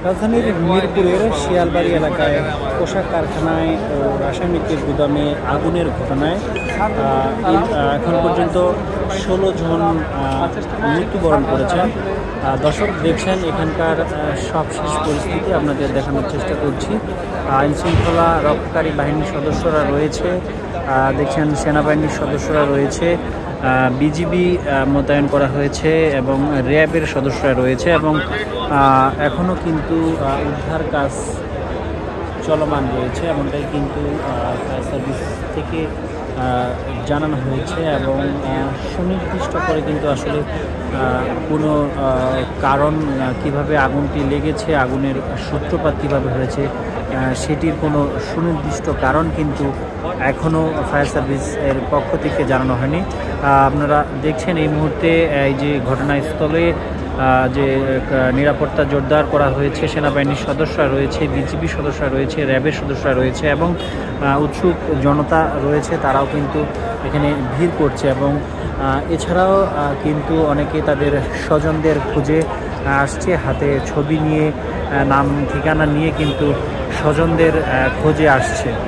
রাজধানীর মিরপুরের শিয়ালবাড়ি এলাকায় পোশাক কারখানায় ও রাসায়নিকের গুদামে আগুনের ঘটনায় এখন পর্যন্ত 16 জন মৃত্যুবরণ করেছেন। দর্শক দেখছেন এখানকার সবশেষ পরিস্থিতি আপনাদের দেখানোর চেষ্টা করছি। আইন শৃঙ্খলা রক্ষাকারী বাহিনীর সদস্যরা রয়েছে, দেখছেন সেনাবাহিনীর সদস্যরা রয়েছে, বিজিবি মোতায়েন করা হয়েছে এবং র্যাবের সদস্যরা রয়েছে এবং এখনও কিন্তু উদ্ধার কাজ চলমান রয়েছে, এমনটাই কিন্তু ফায়ার সার্ভিস থেকে জানানো হয়েছে এবং সুনির্দিষ্ট করে কিন্তু আসলে কোনো কারণ কিভাবে আগুনটি লেগেছে, আগুনের সূত্রপাত কীভাবে হয়েছে সেটির কোনো সুনির্দিষ্ট কারণ কিন্তু এখনও ফায়ার সার্ভিসের পক্ষ থেকে জানানো হয়নি। আপনারা দেখছেন এই মুহূর্তে এই যে ঘটনাস্থলে যে নিরাপত্তা জোরদার করা হয়েছে, সেনাবাহিনীর সদস্যরা রয়েছে, বিজিবি সদস্যরা রয়েছে, র্যাবের সদস্যরা রয়েছে এবং উৎসুক জনতা রয়েছে, তারাও কিন্তু এখানে ভিড় করছে এবং এছাড়াও কিন্তু অনেকে তাদের স্বজনদের খুঁজে আসছে, হাতে ছবি নিয়ে নাম ঠিকানা নিয়ে কিন্তু স্বজনদের খোঁজে আসছে।